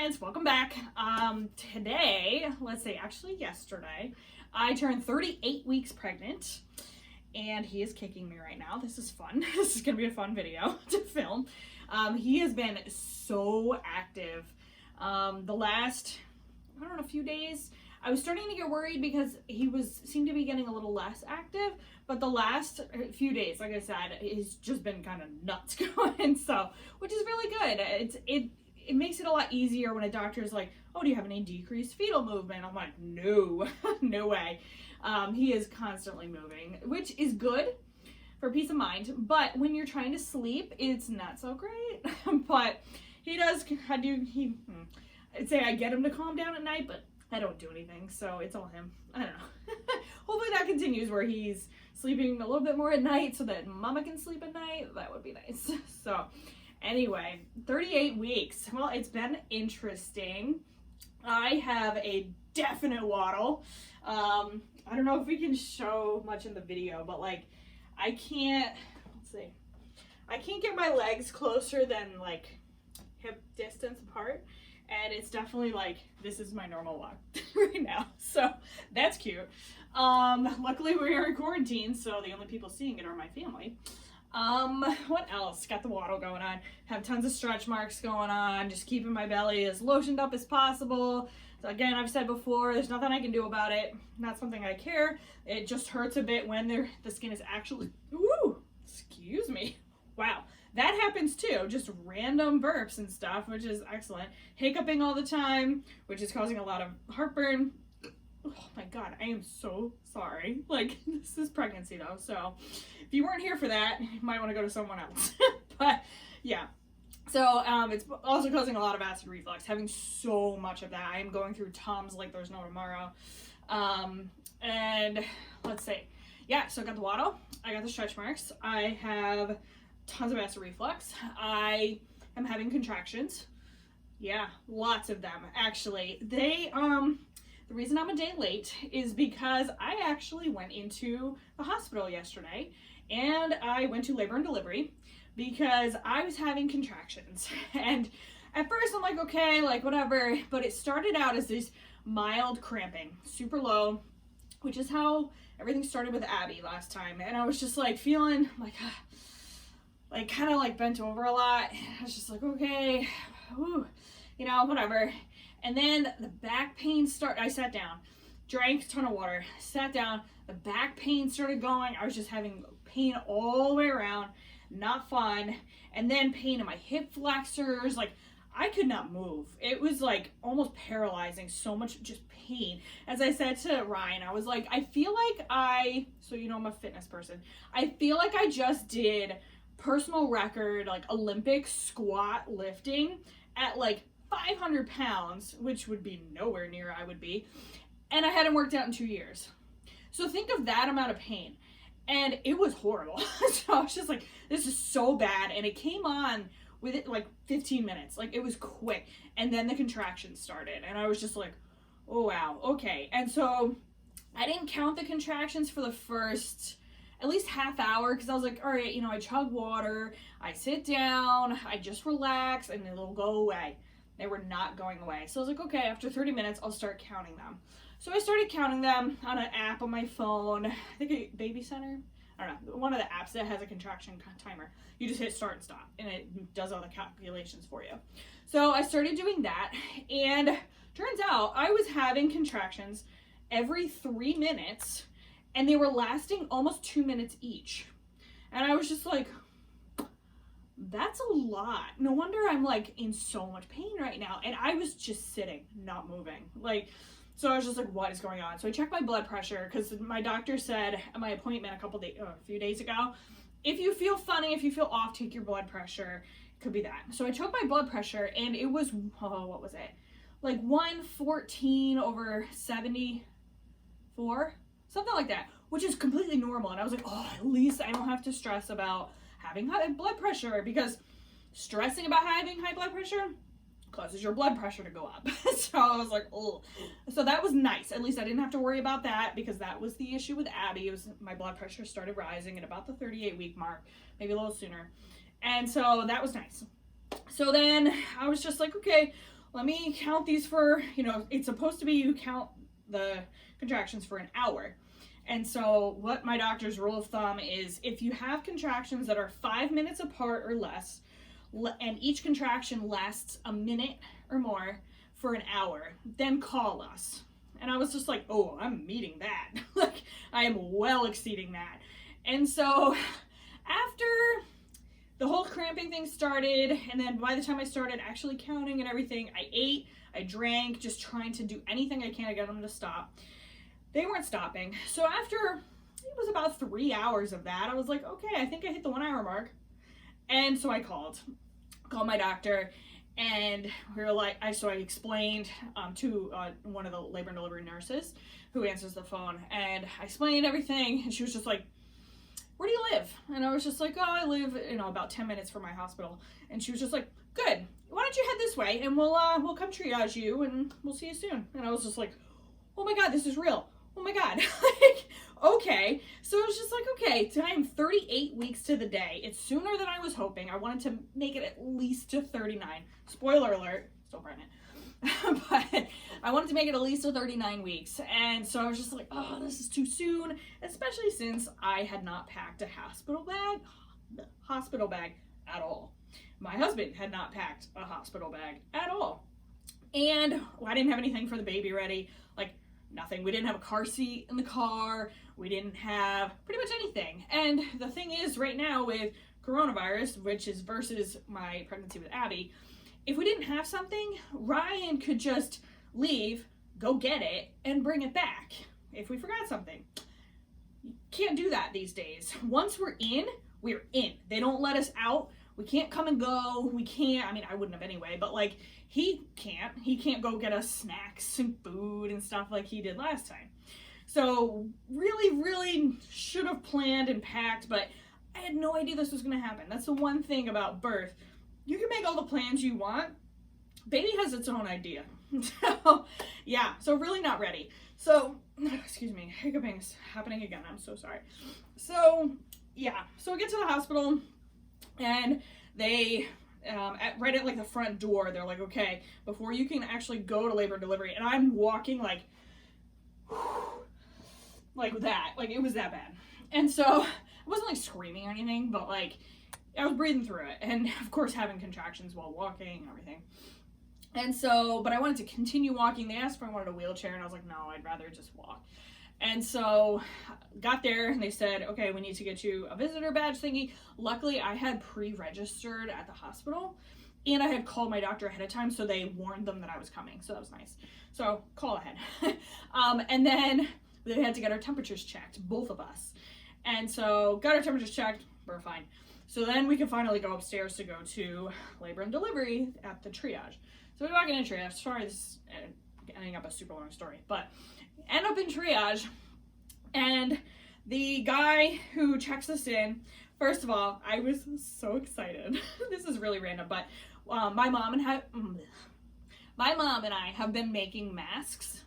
friends, welcome back. Today, actually yesterday, I turned 38 weeks pregnant and he is kicking me right now. This is fun. This is gonna be a fun video to film. He has been so active. The last, few days, I was starting to get worried because he seemed to be getting a little less active, but the last few days, like I said, he's just been kind of nuts going, so, which is really good. It makes it a lot easier when a doctor's like, oh, do you have any decreased fetal movement? I'm like, no, no way. He is constantly moving, which is good for peace of mind, but when you're trying to sleep, it's not so great. But he does, I'd say I get him to calm down at night, but I don't do anything, so it's all him. I don't know. Hopefully that continues where he's sleeping a little bit more at night so that mama can sleep at night. That would be nice. So anyway, 38 weeks. Well, it's been interesting. I have a definite waddle. I don't know if we can show much in the video, but like I can't get my legs closer than like hip distance apart. And it's definitely like, this is my normal walk right now. So that's cute. Luckily we are in quarantine, so the only people seeing it are my family. What else? Got the waddle going on. Have tons of stretch marks going on. Just keeping my belly as lotioned up as possible. So again, I've said before, there's nothing I can do about it. Not something I care. It just hurts a bit when the skin is actually, ooh, excuse me. Wow. That happens too, just random burps and stuff, which is excellent. Hiccuping all the time, which is causing a lot of heartburn. Oh my God, I am so sorry. Like, this is pregnancy though, so if you weren't here for that, you might want to go to someone else. But yeah, so it's also causing a lot of acid reflux, having so much of that. I am going through Tums like there's no tomorrow. And let's see. Yeah, so I got the waddle, I got the stretch marks, I have tons of acid reflux. I am having contractions. Yeah, lots of them actually. The reason I'm a day late is because I actually went into the hospital yesterday and I went to labor and delivery because I was having contractions. And at first I'm like, okay, like whatever, but it started out as this mild cramping, super low, which is how everything started with Abby last time. And I was just like feeling like kind of like bent over a lot. I was just like, okay, whew, whatever. And then the back pain I sat down, drank a ton of water, sat down, the back pain started going. I was just having pain all the way around, not fun. And then pain in my hip flexors, like I could not move. It was like almost paralyzing, so much just pain. As I said to Ryan, I was like, I feel like I'm a fitness person. I feel like I just did personal record, like Olympic squat lifting at like 500 pounds, which would be nowhere near I would be. And I hadn't worked out in 2 years. So think of that amount of pain. And it was horrible. So I was just like, this is so bad. And it came on with it like 15 minutes. Like it was quick. And then the contractions started. And I was just like, oh wow, okay. And so I didn't count the contractions for the first at least half hour because I was like, all right, I chug water, I sit down, I just relax, and it'll go away. They were not going away. So I was like, okay, after 30 minutes, I'll start counting them. So I started counting them on an app on my phone. I think a Baby Center. I don't know, one of the apps that has a contraction timer. You just hit start and stop, and it does all the calculations for you. So I started doing that, and turns out I was having contractions every 3 minutes, and they were lasting almost 2 minutes each. And I was just like, that's a lot. No wonder I'm like in so much pain right now. And I was just sitting, not moving. So I was just like, what is going on? So I checked my blood pressure because my doctor said at my appointment a few days ago, if you feel funny, if you feel off, take your blood pressure. It could be that. So I took my blood pressure and it was, what was it? Like 114/74? Something like that, which is completely normal. And I was like, oh, at least I don't have to stress about having high blood pressure, because stressing about having high blood pressure causes your blood pressure to go up. So I was like, oh. So that was nice. At least I didn't have to worry about that, because that was the issue with Abby. It was my blood pressure started rising at about the 38-week mark, maybe a little sooner. And so that was nice. So then I was just like, okay, let me count these for, it's supposed to be you count the contractions for an hour. And so what my doctor's rule of thumb is, if you have contractions that are 5 minutes apart or less, and each contraction lasts a minute or more for an hour, then call us. And I was just like, oh, I'm meeting that. Like, I am well exceeding that. And so after the whole cramping thing started, and then by the time I started actually counting and everything, I ate, I drank, just trying to do anything I can to get them to stop. They weren't stopping. So after, it was about 3 hours of that, I was like, okay, I think I hit the 1 hour mark. And so I called my doctor, and we were like, I explained to one of the labor and delivery nurses who answers the phone, and I explained everything, and she was just like, where do you live? And I was just like, oh, I live, about 10 minutes from my hospital. And she was just like, good, why don't you head this way, and we'll come triage you, and we'll see you soon. And I was just like, oh my God, this is real. Oh my God. Like, okay. So it was just like, okay, so I am 38 weeks to the day. It's sooner than I was hoping. I wanted to make it at least to 39. Spoiler alert, still pregnant. But I wanted to make it at least to 39 weeks. And so I was just like, oh, this is too soon, especially since I had not packed a hospital bag at all. My husband had not packed a hospital bag at all. And I didn't have anything for the baby ready, like nothing. We didn't have a car seat in the car. We didn't have pretty much anything. And the thing is, right now with coronavirus, which is versus my pregnancy with Abby, if we didn't have something, Ryan could just leave, go get it, and bring it back if we forgot something. You can't do that these days. Once we're in, we're in. They don't let us out. We can't come and go. We can't, I wouldn't have anyway, but like, he can't go get us snacks and food and stuff like he did last time. So really, really should have planned and packed, but I had no idea this was going to happen. That's the one thing about birth. You can make all the plans you want. Baby has its own idea. So yeah, so really not ready. So, excuse me, hiccuping is happening again. I'm so sorry. So yeah, so we get to the hospital, and they, right at like the front door, they're like, okay, before you can actually go to labor and delivery, and I'm walking like that, like it was that bad. And so I wasn't like screaming or anything, but like I was breathing through it, and of course having contractions while walking and everything. And so, but I wanted to continue walking. They asked if I wanted a wheelchair, and I was like, no, I'd rather just walk. And so got there, and they said, okay, we need to get you a visitor badge thingy. Luckily, I had pre-registered at the hospital, and I had called my doctor ahead of time, so they warned them that I was coming. So that was nice. So call ahead. And then they had to get our temperatures checked, both of us. And so got our temperatures checked, we're fine. So then we could finally go upstairs to go to labor and delivery at the triage. So we walk in triage. Sorry, this is ending up a super long story, but end up in triage, and the guy who checks us in, first of all, I was so excited. This is really random, but my mom and I have been making masks,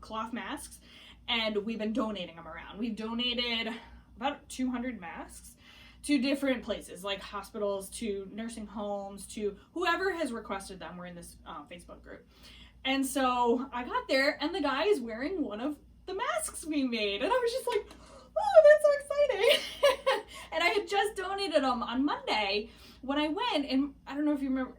cloth masks, and we've been donating them around. We've donated about 200 masks to different places, like hospitals, to nursing homes, to whoever has requested them. We're in this Facebook group. And so I got there, and the guy is wearing one of the masks we made. And I was just like, oh, that's so exciting. And I had just donated them on Monday when I went. And I don't know if you remember,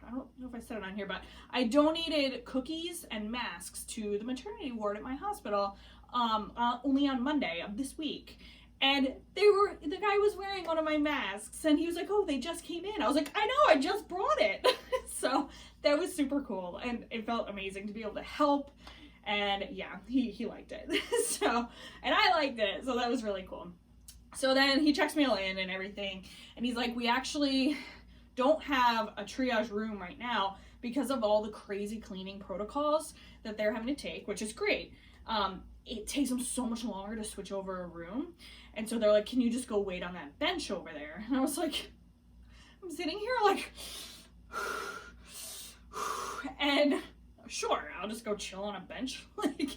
I don't know if I said it on here, but I donated cookies and masks to the maternity ward at my hospital only on Monday of this week. And the guy was wearing one of my masks, and he was like, oh, they just came in. I was like, I know, I just brought it. So that was super cool, and it felt amazing to be able to help. And yeah, he liked it. So, and I liked it, so that was really cool. So then he checks me all in and everything, and he's like, we actually don't have a triage room right now because of all the crazy cleaning protocols that they're having to take, which is great. It takes them so much longer to switch over a room. And so they're like, can you just go wait on that bench over there? And I was like, I'm sitting here like, and sure, I'll just go chill on a bench. Like,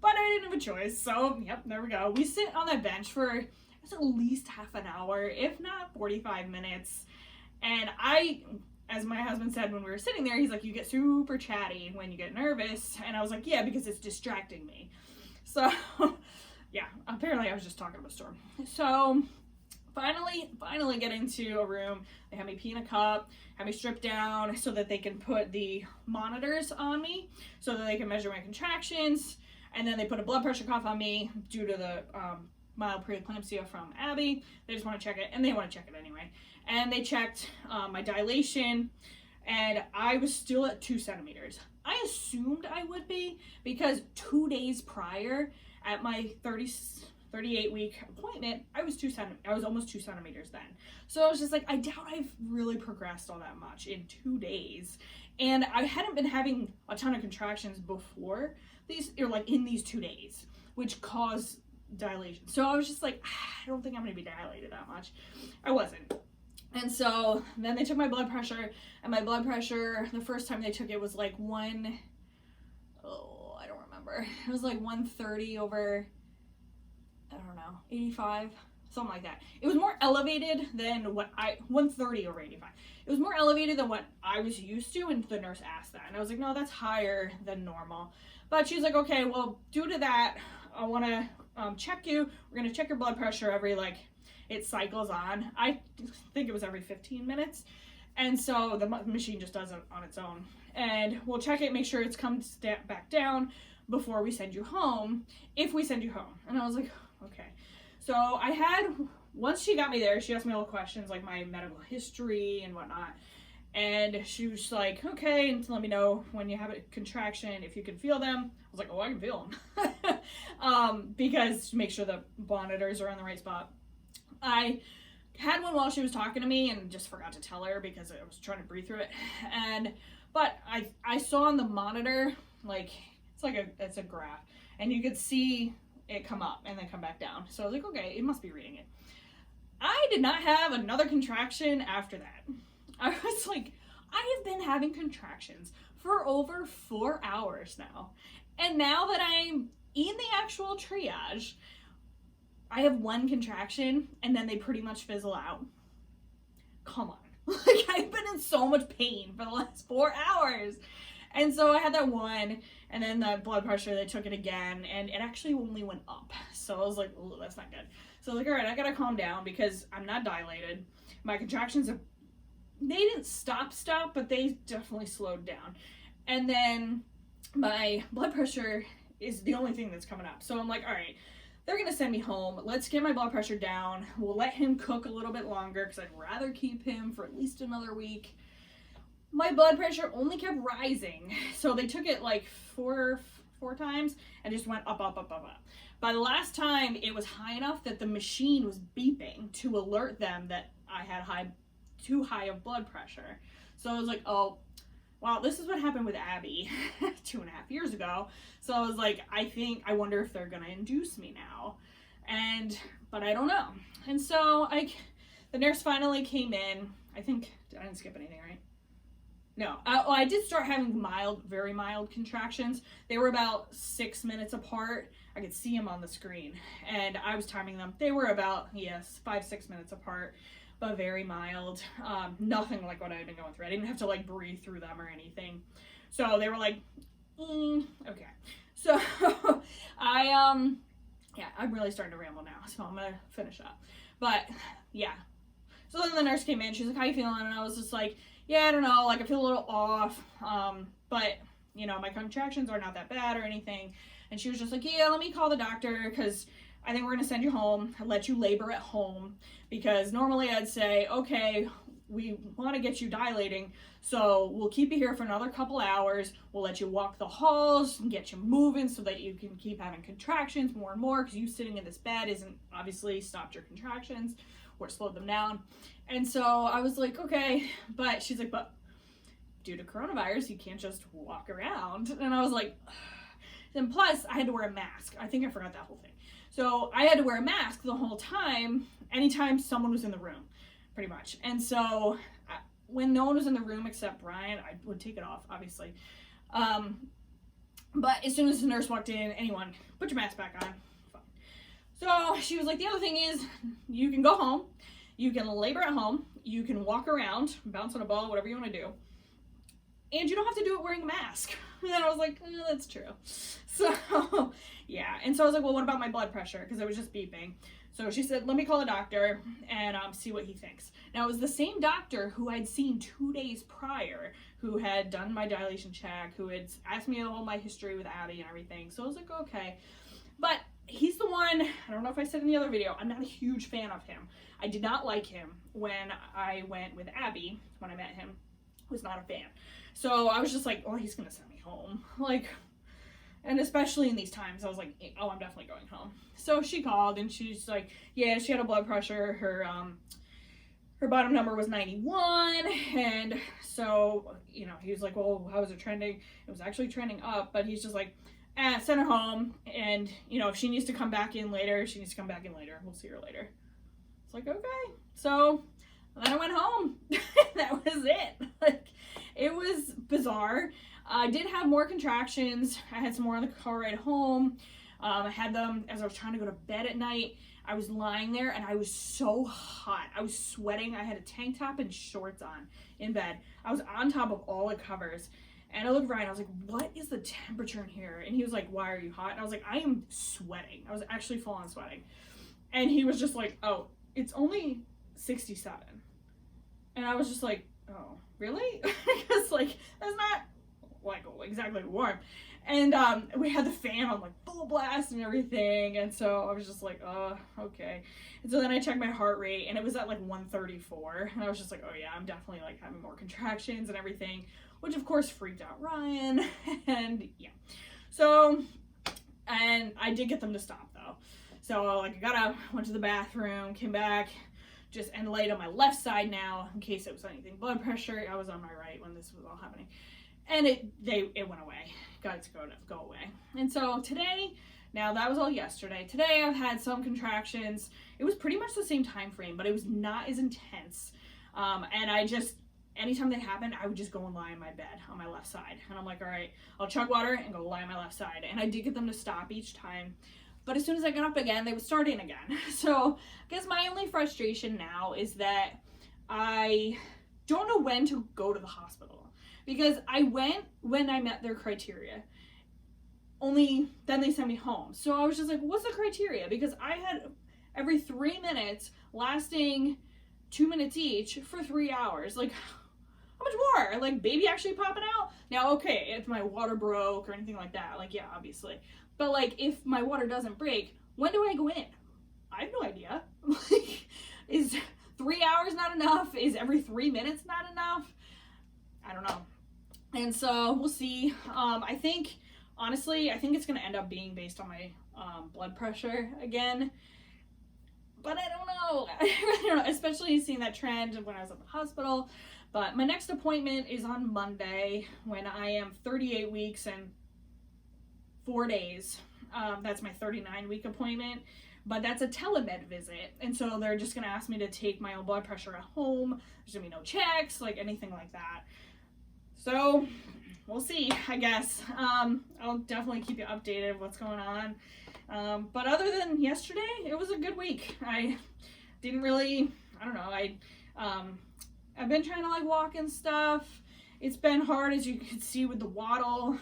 but I didn't have a choice. So, yep, there we go. We sit on that bench for at least half an hour, if not 45 minutes. And I as my husband said when we were sitting there, he's like, you get super chatty when you get nervous. And I was like, yeah, because it's distracting me. So yeah, apparently I was just talking about a storm. So finally get into a room. They have me pee in a cup, have me stripped down so that they can put the monitors on me so that they can measure my contractions. And then they put a blood pressure cuff on me due to the mild preeclampsia from Abby. They just want to check it, and they want to check it anyway. And they checked my dilation, and I was still at 2 centimeters. I assumed I would be because 2 days prior at my 38-week appointment, I was almost 2 centimeters then. So I was just like, I doubt I've really progressed all that much in 2 days. And I hadn't been having a ton of contractions before these, or like in these 2 days, which caused dilation. So I was just like, I don't think I'm gonna be dilated that much. I wasn't. And so then they took my blood pressure, and my blood pressure, the first time they took it was like I don't remember. It was like 130 over, I don't know, 85, something like that. It was more elevated than 130 over 85. It was more elevated than what I was used to, and the nurse asked that. And I was like, no, that's higher than normal. But she's like, okay, well, due to that, I want to check you. We're going to check your blood pressure every, it cycles on. I think it was every 15 minutes. And so the machine just does it on its own. And we'll check it, make sure it's come back down before we send you home, if we send you home. And I was like, okay. So once she got me there, she asked me all the questions, like my medical history and whatnot. And she was like, okay, and let me know when you have a contraction, if you can feel them. I was like, oh, I can feel them. Because to make sure the monitors are on the right spot. I had one while she was talking to me and just forgot to tell her because I was trying to breathe through it. But I saw on the monitor, it's a graph, and you could see it come up and then come back down. So I was like, okay, it must be reading it. I did not have another contraction after that. I was like, I have been having contractions for over 4 hours now. And now that I'm in the actual triage, I have one contraction and then they pretty much fizzle out. Come on. I've been in so much pain for the last 4 hours. And so I had that one, and then the blood pressure, they took it again, and it actually only went up. So I was like, oh, that's not good. So I was like, all right, I gotta calm down because I'm not dilated. My contractions they didn't stop, but they definitely slowed down. And then my blood pressure is the only thing that's coming up. So I'm like, all right, they're gonna send me home. Let's get my blood pressure down. We'll let him cook a little bit longer because I'd rather keep him for at least another week. My blood pressure only kept rising. So they took it like four times and just went up. By the last time, it was high enough that the machine was beeping to alert them that I had too high of blood pressure. So I was like, oh, wow, this is what happened with Abby 2.5 years ago. So I was like, I wonder if they're gonna induce me now. But I don't know. And so the nurse finally came in. I didn't skip anything, right? No, I did start having very mild contractions. They were about 6 minutes apart. I could see them on the screen, and I was timing them. They were about 5-6 minutes apart, but very mild. Nothing like what I had been going through. I didn't have to breathe through them or anything. So they were like, okay. So I'm really starting to ramble now. So I'm gonna finish up. But yeah. So then the nurse came in. She's like, how you feeling? And I was just like, yeah, I don't know, I feel a little off, but, my contractions are not that bad or anything. And she was just like, yeah, let me call the doctor, because I think we're going to send you home, let you labor at home, because normally I'd say, okay, we want to get you dilating, so we'll keep you here for another couple hours, we'll let you walk the halls and get you moving so that you can keep having contractions more and more, because you sitting in this bed isn't obviously stopped your contractions or slowed them down. And so I was like, okay, but she's like, but due to coronavirus, you can't just walk around. And I was like, ugh. And plus I had to wear a mask. I think I forgot that whole thing. So I had to wear a mask the whole time, anytime someone was in the room, pretty much. And so when no one was in the room except Brian, I would take it off, obviously. But as soon as the nurse walked in, anyone, put your mask back on. So she was like, the other thing is, you can go home, you can labor at home, you can walk around, bounce on a ball, whatever you want to do, and you don't have to do it wearing a mask. And then I was like, that's true. So, yeah. And so I was like, well, what about my blood pressure? Because it was just beeping. So she said, let me call a doctor and see what he thinks. Now, it was the same doctor who I'd seen 2 days prior, who had done my dilation check, who had asked me all my history with Abby and everything. So I was like, okay. But he's the one, I don't know if I said in the other video, I'm not a huge fan of him. I did not like him when I went with Abby, when I met him. I was not a fan. So I was just like, oh, he's gonna send me home. Like, and especially in these times, I was like, oh, I'm definitely going home. So she called and she's like, yeah, she had a blood pressure. Her bottom number was 91. And so, you know, he was like, well, how was it trending? It was actually trending up, but he's just like, send her home. And, you know, if she needs to come back in later, she needs to come back in later. We'll see her later. It's like, okay. So then I went home. That was it. Like, it was bizarre. I did have more contractions. I had some more on the car ride home. I had them as I was trying to go to bed at night. I was lying there and I was so hot. I was sweating. I had a tank top and shorts on in bed. I was on top of all the covers. And I looked at Ryan, I was like, what is the temperature in here? And he was like, why are you hot? And I was like, I am sweating. I was actually full on sweating. And he was just like, oh, it's only 67. And I was just like, oh, really? Because, like, that's not, like, exactly warm. And we had the fan on, like, full blast and everything. And so I was just like, oh, okay. And so then I checked my heart rate, and it was at, like, 134. And I was just like, oh, yeah, I'm definitely, like, having more contractions and everything, which, of course, freaked out Ryan. And, yeah. So, and I did get them to stop, though. So, like, I got up, went to the bathroom, came back, and laid on my left side now, in case it was anything blood pressure. I was on my right when this was all happening. And it went away. Got it to go away. And so today, now that was all yesterday. Today I've had some contractions. It was pretty much the same time frame, but it was not as intense. And I just, anytime they happened, I would just go and lie in my bed on my left side. And I'm like, all right, I'll chug water and go lie on my left side. And I did get them to stop each time. But as soon as I got up again, they would start in again. So I guess my only frustration now is that I don't know when to go to the hospital. Because I went when I met their criteria. Only then they sent me home. So I was just like, what's the criteria? Because I had every 3 minutes lasting 2 minutes each for 3 hours. Like, how much more? Like, baby actually popping out? Now, okay, if my water broke or anything like that, like, yeah, obviously. But, like, if my water doesn't break, when do I go in? I have no idea. Like, is 3 hours not enough? Is every 3 minutes not enough? I don't know. And so we'll see. I think, honestly, I think it's going to end up being based on my blood pressure again. But I don't know. I really don't know, especially seeing that trend when I was at the hospital. But my next appointment is on Monday when I am 38 weeks and 4 days. That's my 39-week appointment. But that's a telemed visit. And so they're just going to ask me to take my own blood pressure at home. There's going to be no checks, like anything like that. So we'll see, I guess. I'll definitely keep you updated of what's going on. But other than yesterday, it was a good week. I didn't really, I don't know, I've been trying to like walk and stuff. It's been hard, as you can see with the waddle.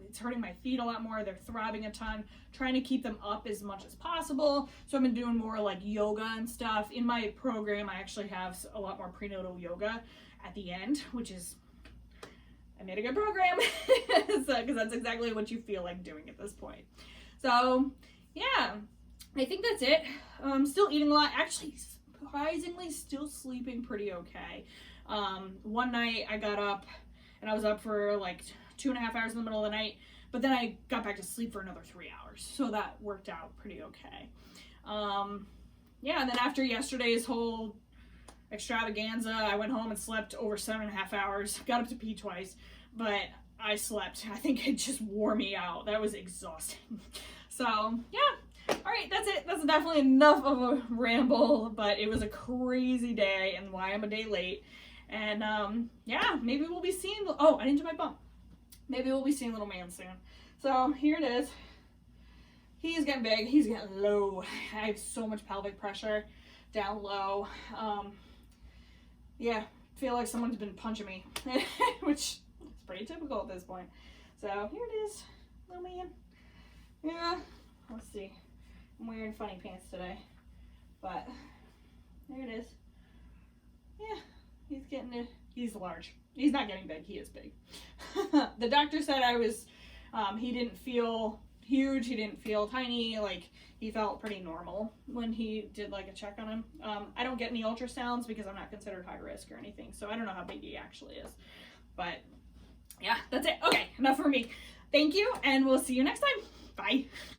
It's hurting my feet a lot more. They're throbbing a ton. Trying to keep them up as much as possible. So I've been doing more like yoga and stuff. In my program, I actually have a lot more prenatal yoga at the end, which is, I made a good program. Because that's exactly what you feel like doing at this point. So yeah, I think that's it. Still eating a lot. Actually, surprisingly, still sleeping pretty okay. One night I got up and I was up for like 2.5 hours in the middle of the night, but then I got back to sleep for another 3 hours. So that worked out pretty okay. Yeah, and then after yesterday's whole extravaganza, I went home and slept over 7.5 hours. Got up to pee twice, but I slept. I think it just wore me out. That was exhausting. So yeah. All right, that's it. That's definitely enough of a ramble, but it was a crazy day and why I'm a day late. And yeah, maybe we'll be seeing, oh, I didn't do my bump. Maybe we'll be seeing little man soon. So here it is. He's getting big, he's getting low. I have so much pelvic pressure down low. Yeah, feel like someone's been punching me, which is pretty typical at this point. So here it is, little man. Yeah, let's see. I'm wearing funny pants today, but there it is. Yeah, he's getting it. He's large. He's not getting big. He is big. The doctor said he didn't feel huge. He didn't feel tiny. Like, he felt pretty normal when he did like a check on him. I don't get any ultrasounds because I'm not considered high risk or anything. So I don't know how big he actually is. But yeah, that's it. Okay, enough for me. Thank you, and we'll see you next time. Bye.